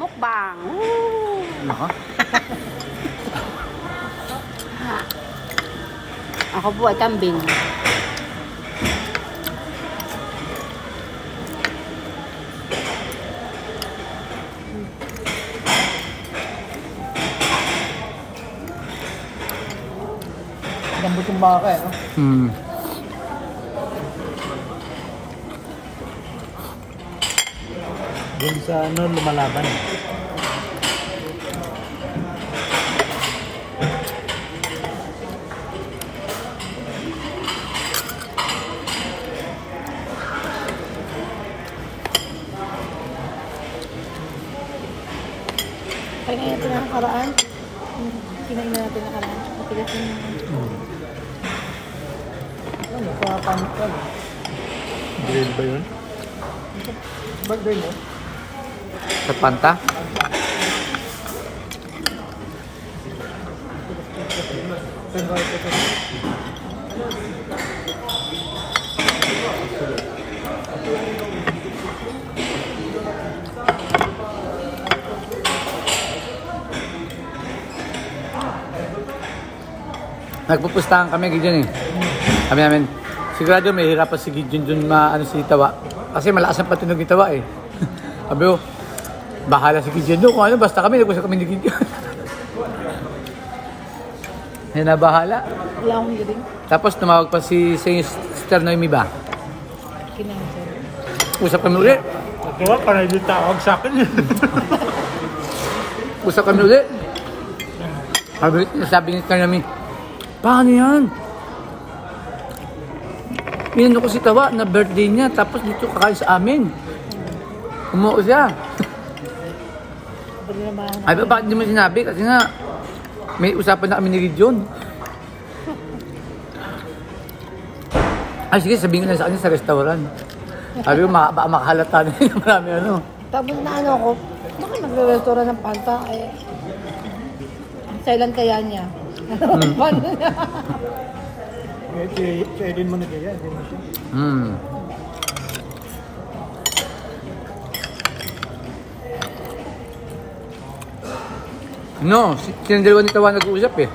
mukbang. Naka? Ako po ay kambing. Lambot yung baka eh, no? Doon sa ano, lumalaban. Kinain natin ang nakaraan. Kinain na natin ang nakaraan. Matigas yun. Ano, papanit ka. Grill ba yun? Ba't grill mo? Sa panta? Nagpupustahan kami Gideon eh. Kami namin, sigurado may hirapan si Gideon dun maano si Tawa. Kasi malakas ang patunog ni Tawa eh. Sabi ko, bahala si Gideon doon kung ano, basta kami, nagpusap kami ni Gideon. Yan na bahala. Wala akong hiring. Tapos tumawag pa si Sister Noemi ba? Kinain siya. Usap kami ulit. Nagawa ka na yung tawag sa akin. Usap kami ulit. Sabi niya namin, paano yan? Inano ko si Tawa na birthday niya, tapos dito kakain sa amin. Umuo siya. Ay, bakit hindi mo sinabi? Kasi nga, may usapan na kami ni Gideon. Ay, sige, sabihin ko na sa kanya sa restaurant. Sabi ko, baka makahalata na yun. Marami ano. Tapos na ano ko, bakit nagre-restaurant ng panta? Eh, silent kaya niya. Paano niya? Si Edwin mo na kaya, hindi mo siya. No, silang dalawa ni Tawa nag-uusap eh.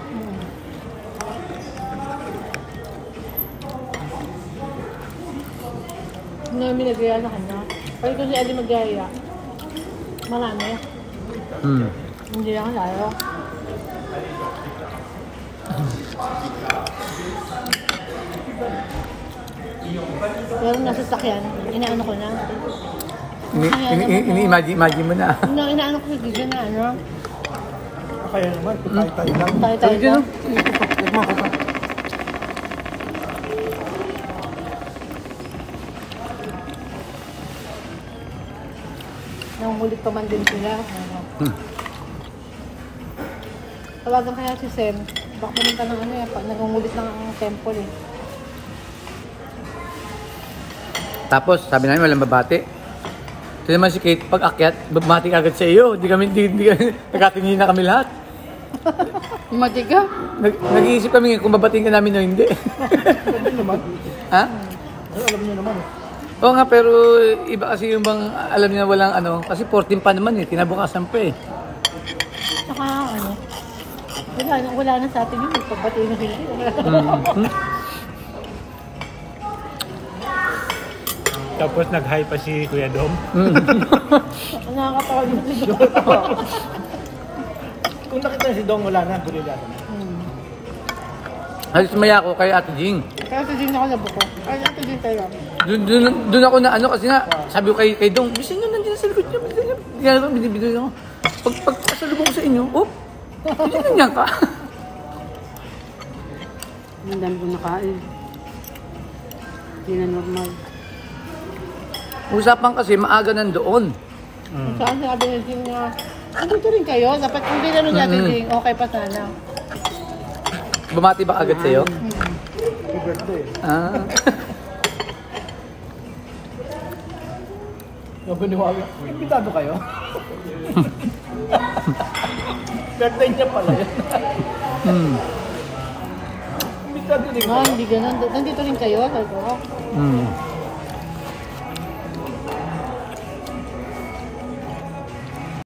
Hindi namin nagaya sa kanya. Pwede ko si Eddie magaya. Marami. Hindi lang tayo. Pero nasa sakyan, inaano ko na. Ini-imagine mo na. Inaano ko sa video na ano. Kaya naman, tayo-tayo lang. Tayo-tayo lang. Nangungulit pa man din sila. Tawagan kaya si Sen. Baka pumunta ng ano eh, nangungulit lang ang temple eh. Tapos, sabi namin walang babati. Ito naman si Kate, pag akyat, babati agad sa iyo. Hindi kami, nagkatingin na kami lahat. Mati ka? Nag-iisip kami kung babatiin ka namin o hindi. Hindi naman. Ha? Alam niyo naman eh. Oo nga, pero iba kasi yung bang alam niya walang ano, kasi 14 pa naman eh, kinabukasan pa eh. Saka ano, wala na sa atin yun, pagbatiin na sila. Tapos nag-hi pa si Kuya Dom. Nakakatawa yun si Dom. Kung nakita si Dom, wala na, gulila na. Halos maya ako kay Ate Jing. Kaya ito din ako nabuko. Ay, ito din tayo. Doon ako na ano kasi nga, sabi ko kay Dong, bisin nyo nandiyan sa likod niya, binibigay ako. Pag pasalubong ko sa inyo, hindi nandiyan ka. Ang dami ko nakain. Hindi na normal. Usapan kasi maaga nandoon. Saan sabi ni Jing na, andito rin kayo? Dapat kung ginano niya si Jing, okay pa sana. Bumati ba agad sa'yo? Happy birthday. Sabi ni Wagi, imbitado kayo? Birthday niya pala yan. Imbitado din No, hindi ganun. Nandito rin kayo, sabi ko.